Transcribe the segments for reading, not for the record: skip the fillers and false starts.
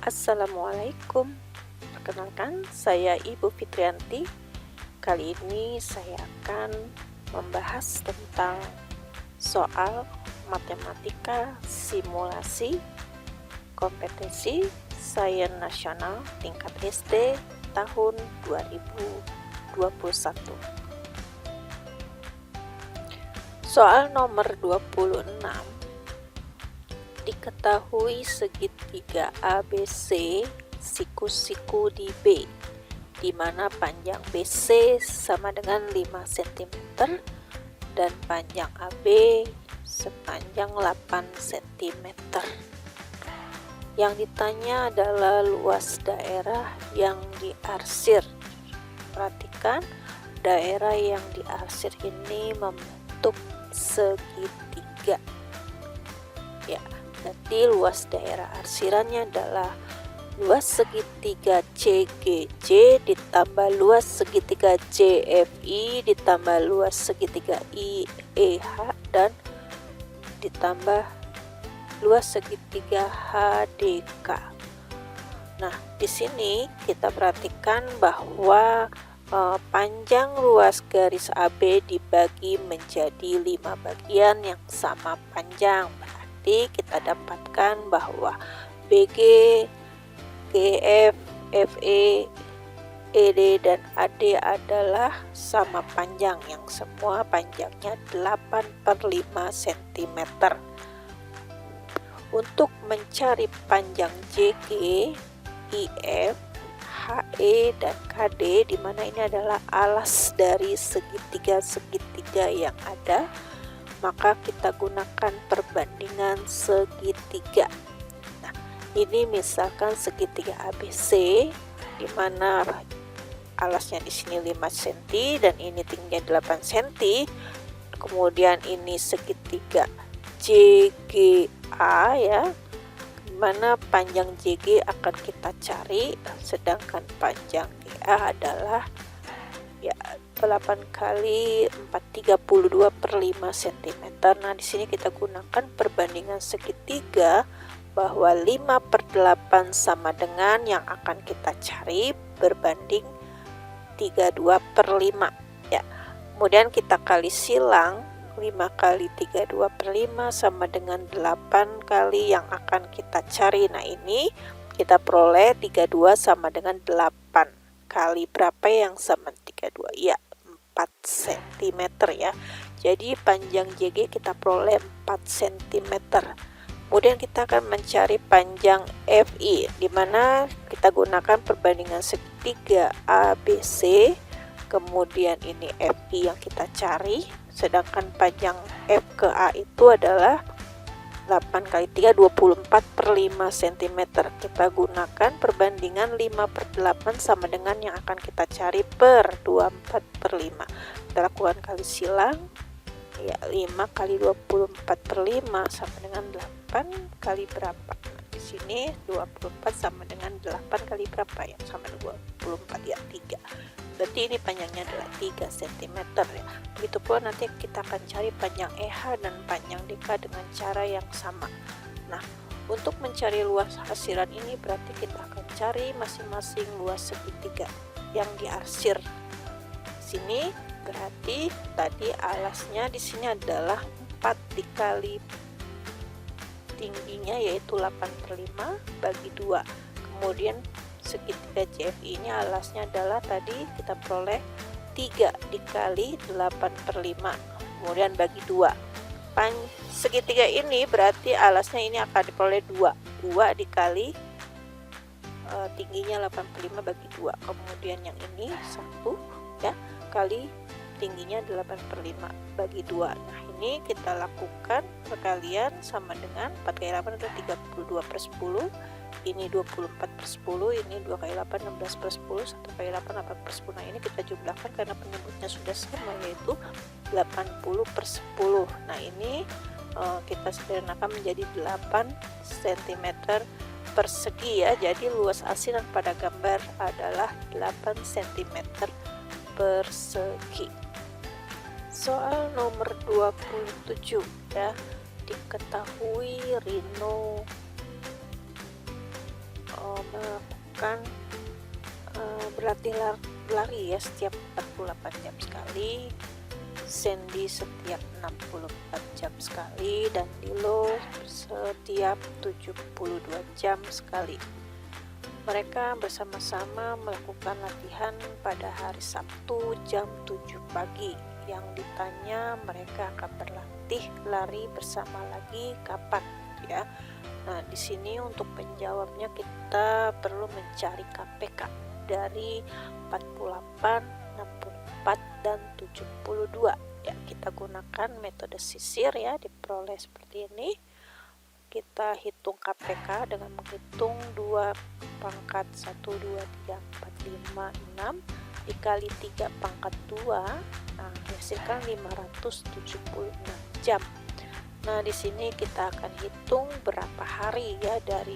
Assalamualaikum, perkenalkan saya Ibu Fitrianti. Kali ini saya akan membahas tentang soal matematika simulasi kompetensi Sains Nasional tingkat SD tahun 2021. Soal nomor 26. Diketahui segitiga ABC siku-siku di B, di mana panjang BC sama dengan 5 cm dan panjang AB sepanjang 8 cm. Yang ditanya adalah luas daerah yang diarsir. Perhatikan, daerah yang diarsir ini membentuk segitiga. Ya, berarti luas daerah arsirannya adalah luas segitiga CGC ditambah luas segitiga CFI ditambah luas segitiga IEH dan ditambah luas segitiga HDK. Nah, di sini kita perhatikan bahwa panjang luas garis AB dibagi menjadi 5 bagian yang sama panjang. Berarti kita dapatkan bahwa BG, GF, FE, ED, dan AD adalah sama panjang, yang semua panjangnya 8/5 cm. Untuk mencari panjang JG, IF, HE, dan KD, di mana ini adalah alas dari segitiga-segitiga yang ada, maka kita gunakan perbandingan segitiga. Nah, ini misalkan segitiga ABC, di mana alasnya di sini 5 cm dan ini tingginya 8 cm. Kemudian ini segitiga JGA ya, di mana panjang JG akan kita cari, sedangkan panjang GA adalah ya 8 kali 4 32/5 cm. Nah, di sini kita gunakan perbandingan segitiga bahwa 5/8 sama dengan yang akan kita cari berbanding 32/5 ya. Kemudian kita kali silang, 5 kali 32/5 sama dengan 8 kali yang akan kita cari. Nah, ini kita peroleh 32 sama dengan 8 kali berapa yang sama 32? Ya, 4 cm ya. Jadi panjang JG kita peroleh 4 cm. Kemudian kita akan mencari panjang FI, di mana kita gunakan perbandingan segitiga ABC, kemudian ini FI yang kita cari, sedangkan panjang F ke A itu adalah 8 kali 3 24/5 cm. Kita gunakan perbandingan 5/8 sama dengan yang akan kita cari per 24/5. Kita lakukan kali silang ya, 5 kali 24/5 sama dengan 8 kali berapa? Nah, di sini 24 sama dengan 8 kali berapa ya? Sama 24 ya, 3. Berarti ini panjangnya adalah 3 cm ya. Begitu pula nanti kita akan cari panjang EH dan panjang DK dengan cara yang sama. Nah, untuk mencari luas arsiran ini berarti kita akan cari masing-masing luas segitiga yang diarsir. Sini berarti tadi alasnya di sini adalah 4 dikali tingginya yaitu 8/5 bagi 2. Kemudian segitiga CFI ini alasnya adalah tadi kita peroleh 3 dikali 8/5 kemudian bagi 2. Segitiga ini berarti alasnya ini akan diperoleh 2 dikali tingginya 8/5 bagi 2, kemudian yang ini 1 ya kali tingginya 8/5 bagi 2. Nah, ini kita lakukan perkalian sama dengan 4 kali 8 adalah 32/10, ini 24/10, ini 2 kali 8 16/10, 1 kali 8 8/10. Nah, ini kita jumlahkan karena penyebutnya sudah sama yaitu 80/10. Nah, ini kita sederhanakan menjadi 8 cm persegi ya. Jadi luas arsiran pada gambar adalah 8 cm persegi. Soal nomor 27 ya, diketahui Rino berlatih lari ya setiap 48 jam sekali, Sandy setiap 64 jam sekali, dan Lilo setiap 72 jam sekali. Mereka bersama-sama melakukan latihan pada hari Sabtu jam 7 pagi. Yang ditanya mereka akan berlatih lari bersama lagi kapan ya. Nah, di sini untuk penjawabnya kita perlu mencari KPK dari 48, 64 dan 72 ya. Kita gunakan metode sisir ya, diperoleh seperti ini. Kita hitung KPK dengan menghitung 2 pangkat 1, 2, 3, 4, 5, 6 dikali 3 pangkat 2, nah hasilkan 576 jam. Nah, di sini kita akan hitung berapa hari ya dari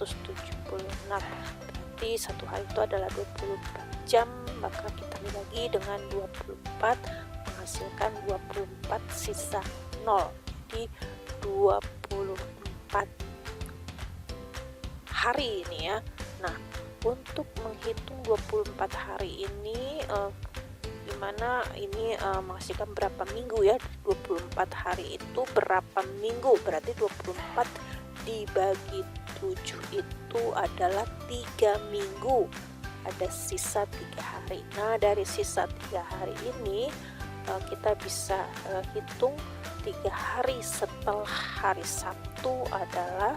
576. Berarti satu hari itu adalah 24 jam, maka kita bagi dengan 24 menghasilkan 24 sisa 0. Jadi 24 hari ini ya. Nah, untuk menghitung 24 hari ini dimana ini menghasilkan berapa minggu ya. 24 hari itu berapa minggu, berarti 24 dibagi 7 itu adalah 3 minggu, ada sisa 3 hari. Nah, dari sisa 3 hari ini kita bisa hitung 3 hari setelah hari Sabtu adalah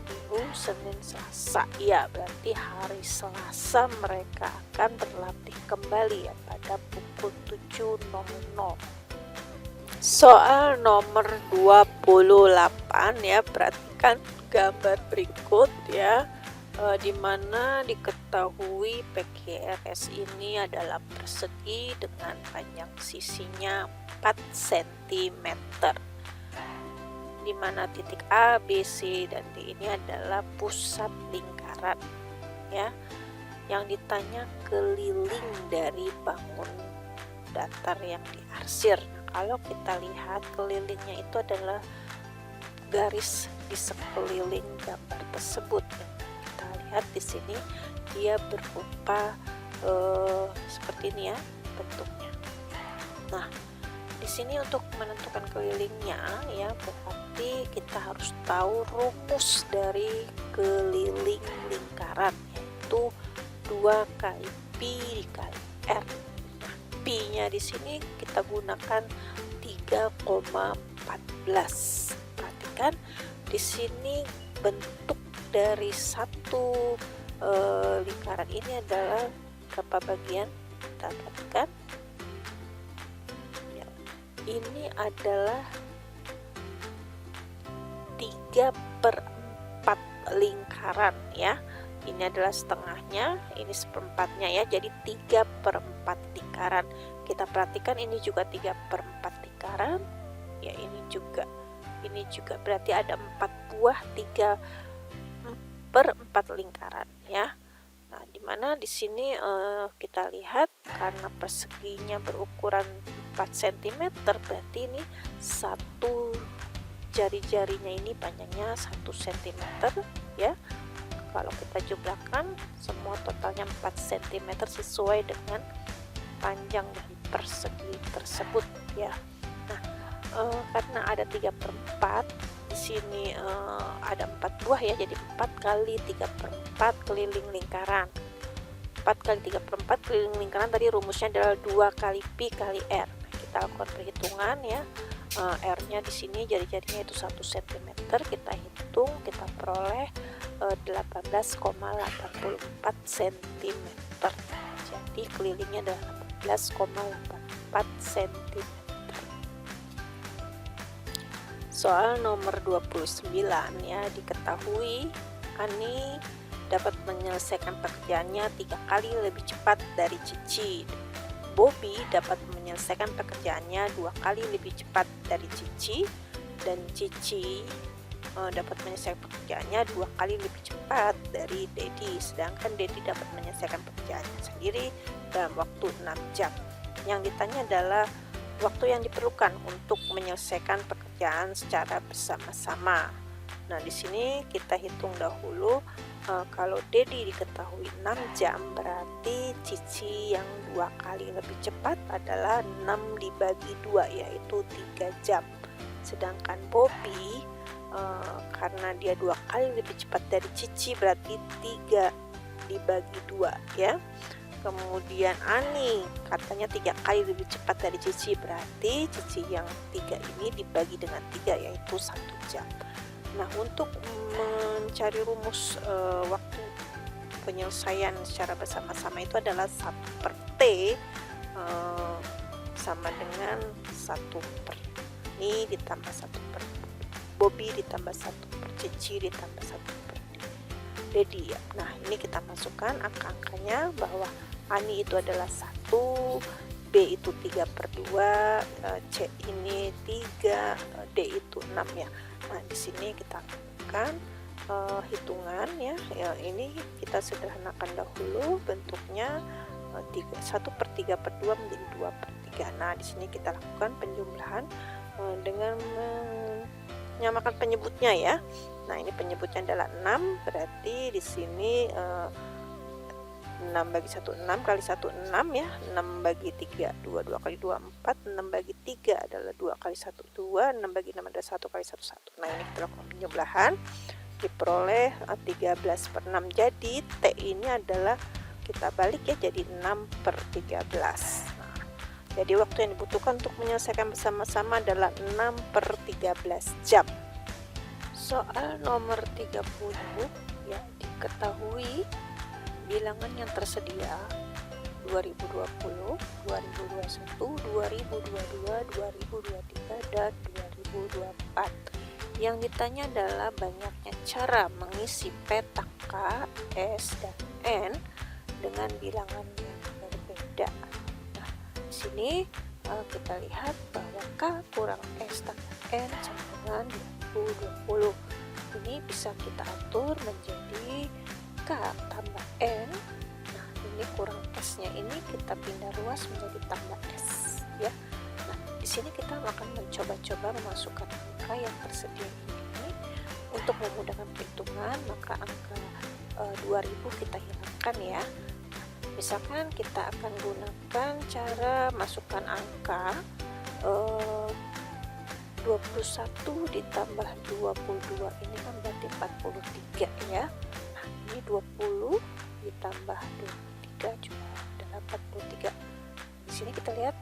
Minggu, Senin, Selasa ya. Berarti hari Selasa mereka akan berlatih kembali ya pada pukul 7.00. Soal nomor 28 ya, perhatikan gambar berikut ya, di mana diketahui PQRS ini adalah persegi dengan panjang sisinya 4 cm, di mana titik A, B, C, dan D ini adalah pusat lingkaran ya. Yang ditanya keliling dari bangun datar yang diarsir. Nah, kalau kita lihat kelilingnya itu adalah garis di sekeliling gambar tersebut. Kita lihat di sini dia berupa seperti ini ya bentuknya. Nah, di sini untuk menentukan kelilingnya ya, berarti kita harus tahu rumus dari keliling lingkaran, yaitu 2 kali pi dikali r. Nah, pi-nya di sini kita gunakan 3,14. Perhatikan di sini bentuk dari satu lingkaran ini adalah berapa bagian? Kita perhatikan. Ya, ini adalah 3/4 lingkaran ya. Ini adalah setengahnya, ini seperempatnya ya, jadi 3/4 lingkaran. Kita perhatikan ini juga 3/4 lingkaran ya, ini juga berarti ada 4 buah 3/4 lingkaran ya. Nah, dimana di sini kita lihat karena perseginya berukuran 4 cm, berarti ini satu jari-jarinya ini panjangnya 1 cm ya. Kalau kita jumlahkan semua totalnya 4 cm sesuai dengan panjang dari persegi tersebut ya. Nah, karena ada 3/4 di sini ada 4 buah ya, jadi 4 kali 3/4 keliling lingkaran. 4 kali 3/4 keliling lingkaran tadi rumusnya adalah 2 kali pi kali r. Nah, kita lakukan perhitungan ya. R-nya di sini jari-jarinya itu 1 cm, kita hitung, kita peroleh 18,84 cm. Jadi kelilingnya adalah 18,84 cm. Soal nomor 29 ya, diketahui Ani dapat menyelesaikan pekerjaannya 3 kali lebih cepat dari Cici. Bobby dapat menyelesaikan pekerjaannya 2 kali lebih cepat dari Cici, dan Cici dapat menyelesaikan pekerjaannya 2 kali lebih cepat dari Dedi, sedangkan Dedi dapat menyelesaikan pekerjaannya sendiri dalam waktu 6 jam. Yang ditanya adalah waktu yang diperlukan untuk menyelesaikan pekerjaan secara bersama-sama. Nah, di sini kita hitung dahulu. Kalau Dedi diketahui 6 jam, berarti Cici yang 2 kali lebih cepat adalah 6 dibagi 2, yaitu 3 jam. Sedangkan Bobby karena dia 2 kali lebih cepat dari Cici, berarti 3 dibagi 2 ya. Kemudian Ani katanya 3 kali lebih cepat dari Cici, berarti Cici yang 3 ini dibagi dengan 3, yaitu 1 jam. Nah, untuk mencari rumus waktu penyelesaian secara bersama-sama itu adalah 1/T sama dengan 1/, ini ditambah 1/, Bobby ditambah 1/, Cici ditambah 1/, Dedi ya. Nah, ini kita masukkan angka-angkanya bahwa Ani itu adalah 1, B itu 3/2, C ini 3, D itu 6 ya. Nah, di sini kita lakukan hitungan ya. Ini kita sederhanakan dahulu bentuknya, 1/3/2 menjadi 2/3. Nah, di sini kita lakukan penjumlahan dengan menyamakan penyebutnya ya. Nah, ini penyebutnya adalah 6, berarti di sini 6 bagi 1 6 kali 1 6 ya. 6 bagi 3 2, 2 kali 2 4, 6 bagi 3 adalah 2 kali 1 2, 6 bagi 6 adalah 1 kali 1 1. Nah, ini kita lakukan penjumlahan, diperoleh 13/6. Jadi T ini adalah kita balik ya, jadi 6/13. Nah, jadi waktu yang dibutuhkan untuk menyelesaikan bersama-sama adalah 6/13 jam. Soal nomor 30 ya, diketahui bilangan yang tersedia 2020, 2021, 2022, 2023, dan 2024. Yang ditanya adalah banyaknya cara mengisi petak K, S, dan N dengan bilangan yang berbeda. Nah, di sini kita lihat bahwa K kurang S tambah N sama dengan 2020. Ini bisa kita atur menjadi K tambah N. Nah, ini kurang S-nya ini kita pindah ruas menjadi tambah S ya. Nah, di sini kita akan mencoba-coba memasukkan angka yang tersedia ini. Untuk memudahkan perhitungan, maka angka 2000 kita hilangkan ya. Misalkan kita akan gunakan cara masukkan angka 21 ditambah 22, ini kan berarti 43 ya. Ini 20 ditambah 23 juga adalah 43. Di sini kita lihat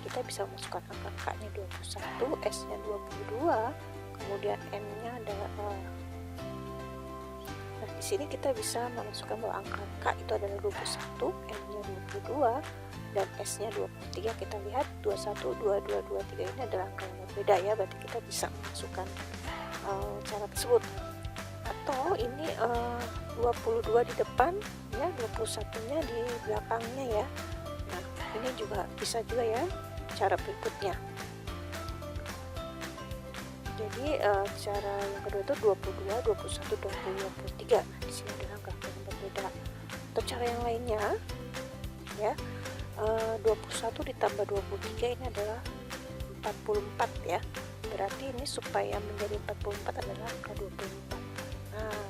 kita bisa memasukkan angka K-nya 21, S-nya 22, kemudian N-nya adalah Nah, di sini kita bisa memasukkan bahwa angka K itu adalah 21, N-nya 22, dan S-nya 23. Kita lihat 21, 22, 23 ini adalah angka yang berbeda ya, berarti kita bisa memasukkan cara tersebut. Atau ini 22 di depan ya, 21-nya di belakangnya ya. Nah, ini juga bisa juga ya cara berikutnya. Jadi cara yang kedua itu 22, 21, 20, 23. Nah, di sini adalah angka yang berbeda. Atau cara yang lainnya ya, 21 ditambah 23 ini adalah 44 ya. Berarti ini supaya menjadi 44 adalah angka 24. Nah,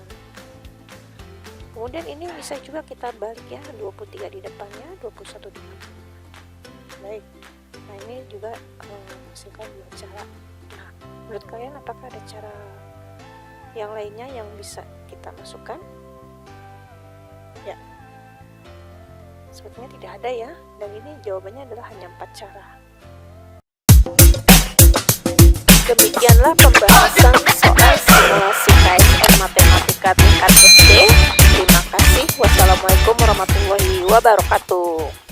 kemudian ini bisa juga kita balik ya, 23 di depannya, 21 di belakangnya. Baik, nah ini juga menghasilkan dua cara. Nah, menurut kalian apakah ada cara yang lainnya yang bisa kita masukkan? Ya, sebetulnya tidak ada ya, dan ini jawabannya adalah hanya 4 cara. Demikianlah pembahasan soal simulasi KSM Matematika tingkat SD. Terima kasih. Wassalamualaikum warahmatullahi wabarakatuh.